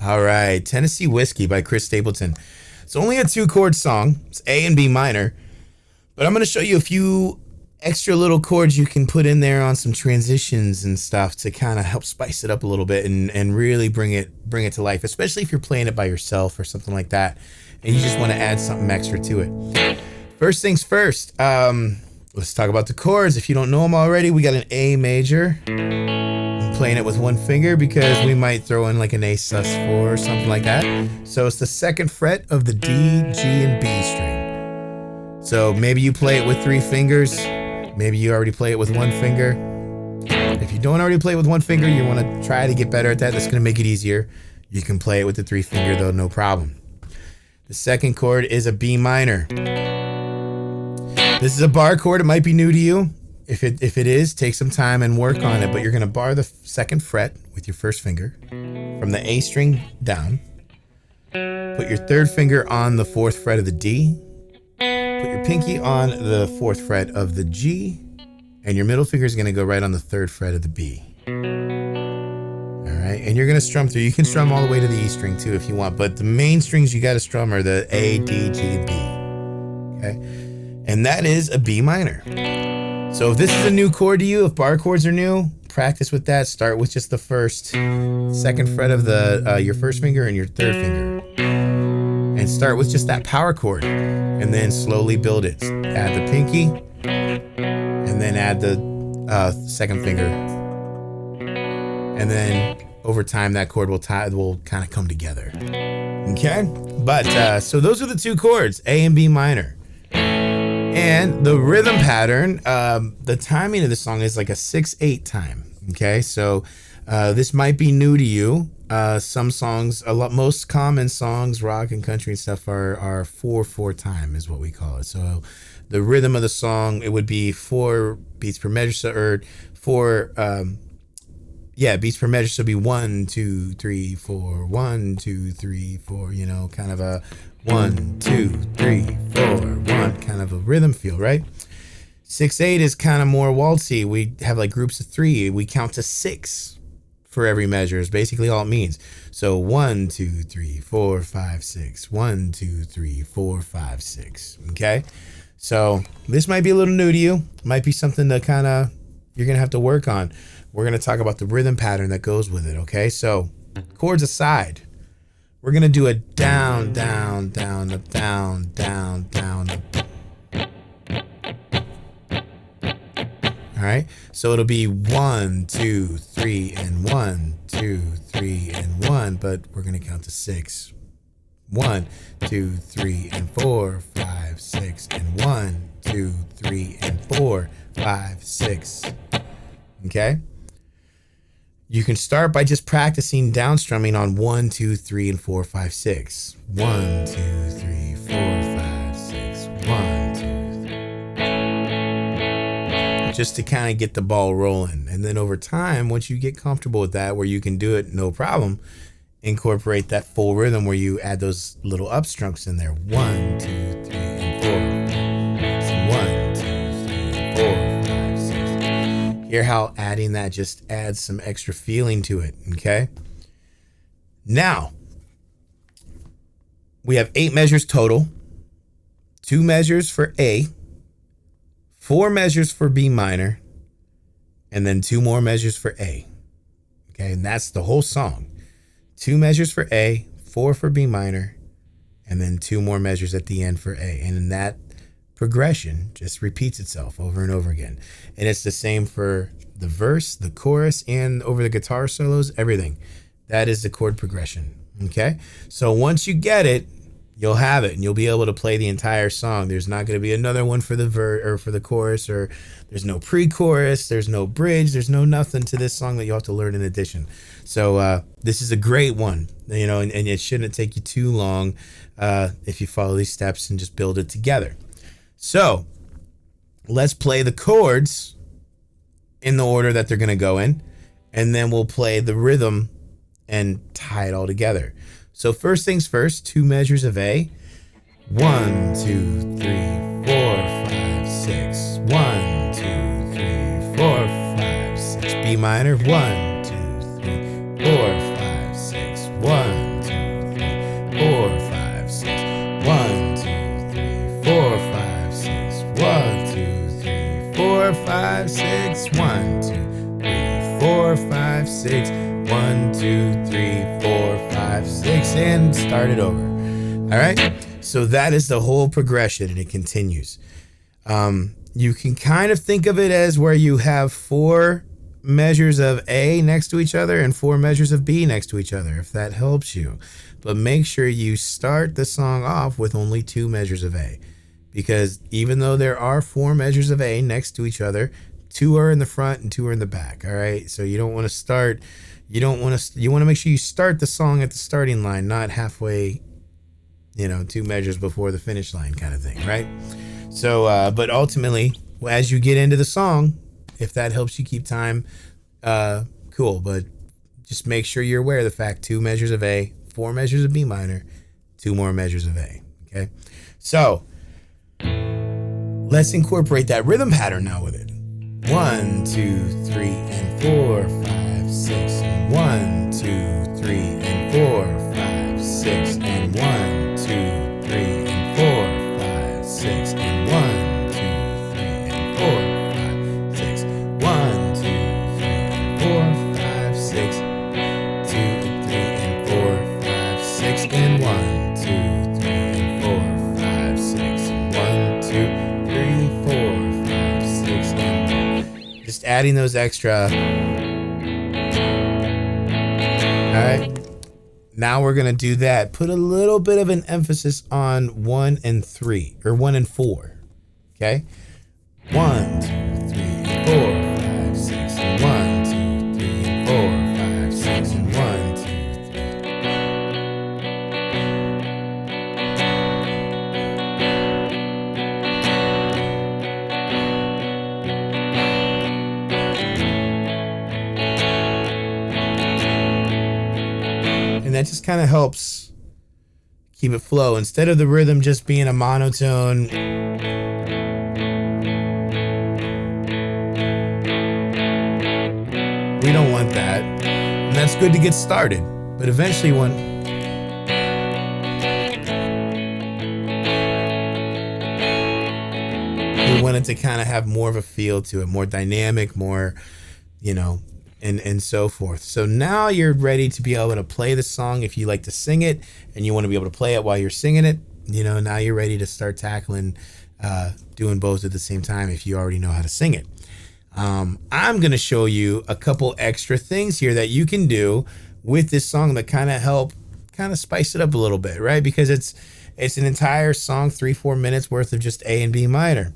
All right, Tennessee Whiskey by Chris Stapleton. It's only a 2-chord song. It's A and B minor. But I'm going to show you a few extra little chords you can put in there on some transitions and stuff to kind of help spice it up a little bit and really bring it to life, especially if you're playing it by yourself or something like that and you just want to add something extra to it. First things first, let's talk about the chords. If you don't know them already, we got an A major. I'm playing it with one finger because we might throw in like an A sus4 or something like that. So it's the 2nd fret of the D, G, and B string. So maybe you play it with 3 fingers. Maybe you already play it with 1 finger. If you don't already play it with 1 finger, you want to try to get better at that. That's going to make it easier. You can play it with the 3 finger though, no problem. The 2nd chord is a B minor. This is a bar chord. It might be new to you. If it is, take some time and work on it. But you're going to bar the 2nd fret with your 1st finger from the A string down. Put your 3rd finger on the 4th fret of the D. Put your pinky on the 4th fret of the G. And your middle finger is going to go right on the 3rd fret of the B. All right, and you're going to strum through. You can strum all the way to the E string too if you want. But the main strings you got to strum are the A, D, G, and B. Okay. And that is a B minor. So if this is a new chord to you, if bar chords are new, practice with that. Start with just the 2nd fret of your 1st finger and your 3rd finger. And start with just that power chord. And then slowly build it. Add the pinky. And then add the 2nd finger. And then over time, that chord will kind of come together. Okay? But, so those are the 2 chords, A and B minor. And the rhythm pattern, the timing of the song is like a 6/8 time. Okay, so this might be new to you. Some songs, most common songs, rock and country and stuff are 4/4 time is what we call it. So the rhythm of the song, it would be 4 beats per measure, or 4 beats per measure. So it'd be 1, 2, 3, 4, 1, 2, 3, 4. You know, kind of a 1, 2, 3, 4, 1, kind of a rhythm feel, right? 6/8 is kind of more waltzy. We have like groups of 3. We count to 6 for every measure is basically all it means. So 1, 2, 3, 4, 5, 6. 1, 2, 3, 4, 5, 6. Okay? So this might be a little new to you. Might be something that you're going to have to work on. We're going to talk about the rhythm pattern that goes with it, okay? So chords aside, we're going to do a down, down, down, up, down, down, down, up. All right. So it'll be 1, 2, 3, and 1, 2, 3, and 1, but we're going to count to 6. 1, 2, 3, and 4, 5, 6, and 1, 2, 3, and 4, 5, 6. Okay. You can start by just practicing down strumming on 1, 2, 3, and 4, 5, 6. 1, 2, 3, 4, 5, 6. 1, 2, 3. Just to kind of get the ball rolling. And then over time, once you get comfortable with that, where you can do it no problem, incorporate that full rhythm where you add those little up strokes in there. 1, 2, 3, and 4. So 1, 2, 3, 4. Hear how adding that just adds some extra feeling to it, okay? Now, we have 8 measures total, 2 measures for A, 4 measures for B minor, and then 2 more measures for A, okay? And that's the whole song. 2 measures for A, 4 for B minor, and then 2 more measures at the end for A. And in that progression just repeats itself over and over again. And it's the same for the verse, the chorus, and over the guitar solos, everything. That is the chord progression. Okay? So once you get it, you'll have it and you'll be able to play the entire song. There's not going to be another one for the verse or for the chorus, or there's no pre-chorus, there's no bridge, there's no nothing to this song that you have to learn in addition. So this is a great one, you know, and it shouldn't take you too long if you follow these steps and just build it together. So let's play the chords in the order that they're going to go in, and then we'll play the rhythm and tie it all together. So first things first, 2 measures of A. 1, 2, 3, 4, 5, 6. 1, 2, 3, 4, 5, 6. B minor. 1, 2, 3, 4, 5, 6. 1, and start it over. All right. So that is the whole progression, and it continues. You can kind of think of it as where you have 4 measures of A next to each other and 4 measures of B next to each other, if that helps you. But make sure you start the song off with only 2 measures of A, because even though there are 4 measures of A next to each other, 2 are in the front and 2 are in the back. All right. So you want to make sure you start the song at the starting line, not halfway, 2 measures before the finish line kind of thing. Right. So, but ultimately, as you get into the song, if that helps you keep time, cool. But just make sure you're aware of the fact 2 measures of A, 4 measures of B minor, 2 more measures of A. Okay. So let's incorporate that rhythm pattern now with it. 1, 2, 3, and 4, 5, 6, and 1, 2, 3, and 4, 5, 6, and 1, 2, 3, and 4, 5, 6, and 1, 2, 3, and 4, 5, 6, 1, 2, 3, and 4, 5, 6, 2, 3, and 4, 5, 6, and 1, 2, 3, and 4, 5, 6, and 1, 2, 3, 4, 5, 6, and 1. Just adding those extra. All right. Now we're going to do that. Put a little bit of an emphasis on 1 and 3, or 1 and 4. Okay. 1, 2, 3, and 4, 5, 6, and 1, 2, 3, and 4, 5, 6, and 1, 2, 3. And that just kind of helps keep it flow. Instead of the rhythm just being a monotone, we don't want that. And that's good to get started. But eventually we want it to kind of have more of a feel to it, more dynamic, more, and so forth. So now you're ready to be able to play the song. If you like to sing it and you want to be able to play it while you're singing it, now you're ready to start tackling doing both at the same time if you already know how to sing it. I'm going to show you a couple extra things here that you can do with this song that kind of spice it up a little bit, right? Because it's an entire song, 3-4 minutes worth of just A and B minor.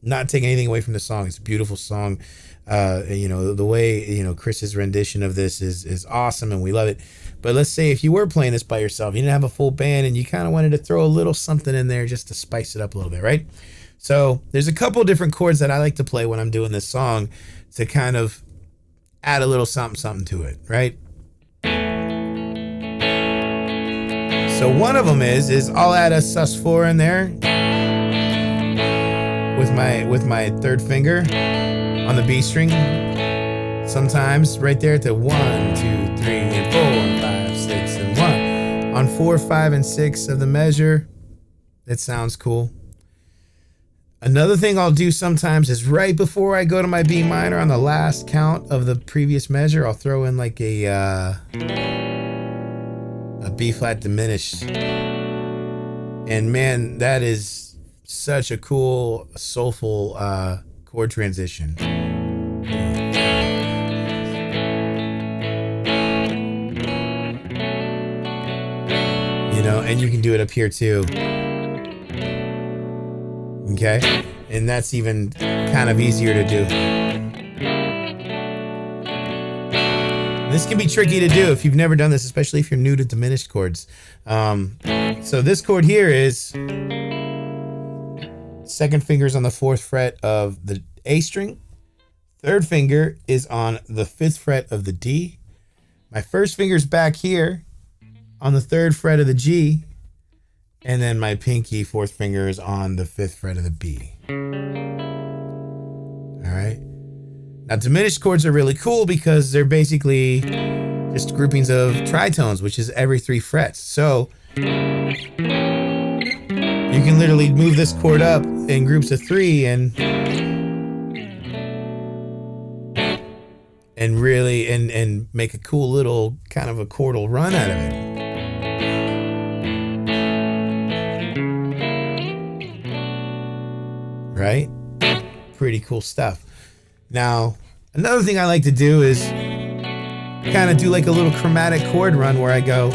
Not taking anything away from the song. It's a beautiful song. The way, Chris's rendition of this is awesome and we love it. But let's say if you were playing this by yourself, you didn't have a full band and you kind of wanted to throw a little something in there just to spice it up a little bit, right? So there's a couple different chords that I like to play when I'm doing this song to kind of add a little something to it, right? So one of them is I'll add a sus4 in there with my 3rd finger on the B string. Sometimes right there at the 1, 2, 3, and 4, and 5, 6, and 1. On 4, 5, and 6 of the measure. That sounds cool. Another thing I'll do sometimes is right before I go to my B minor on the last count of the previous measure, I'll throw in like a B flat diminished. And man, that is such a cool, soulful chord transition. And you can do it up here too. Okay, and that's even kind of easier to do. This can be tricky to do if you've never done this, especially if you're new to diminished chords. So this chord here is 2nd finger's on the 4th fret of the A string. 3rd finger is on the 5th fret of the D. My 1st finger's back here on the 3rd fret of the G. And then my pinky 4th finger is on the 5th fret of the B. All right. Now diminished chords are really cool because they're basically just groupings of tritones, which is every 3 frets. So you can literally move this chord up in groups of 3 and really and make a cool little kind of a chordal run out of it. right? Pretty cool stuff. Now, another thing I like to do is kind of do like a little chromatic chord run where I go,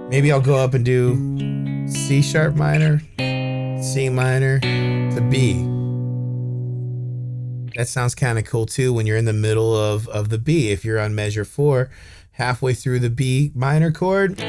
maybe I'll go up and do C sharp minor, C minor to B. That sounds kind of cool too when you're in the middle of the B. If you're on measure 4, halfway through the B minor chord,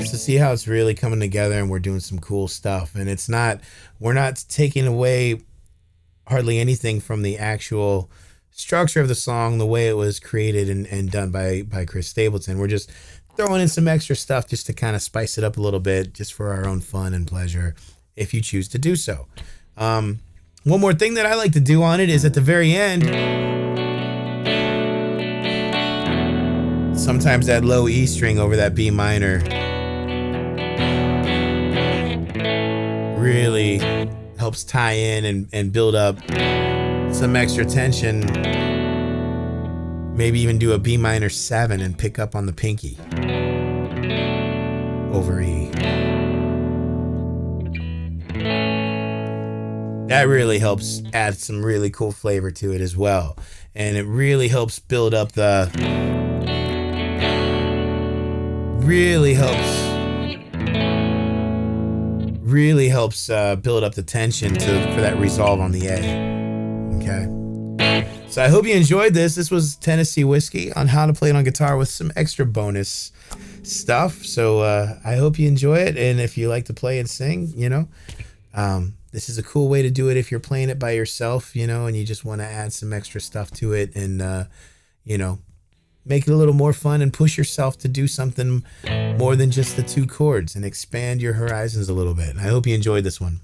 so see how it's really coming together and we're doing some cool stuff. And we're not taking away hardly anything from the actual structure of the song, the way it was created and done by Chris Stapleton. We're just throwing in some extra stuff just to kind of spice it up a little bit, just for our own fun and pleasure, if you choose to do so. One more thing that I like to do on it is at the very end, sometimes that low E string over that B minor really helps tie in and build up some extra tension. Maybe even do a B minor 7 and pick up on the pinky over E. That really helps add some really cool flavor to it as well. And it really helps build up really helps build up the tension for that resolve on the A. Okay. So I hope you enjoyed this. This was Tennessee Whiskey on how to play it on guitar with some extra bonus stuff. So I hope you enjoy it. And if you like to play and sing, this is a cool way to do it if you're playing it by yourself, and you just want to add some extra stuff to it and, make it a little more fun and push yourself to do something more than just the 2 chords and expand your horizons a little bit. I hope you enjoyed this one.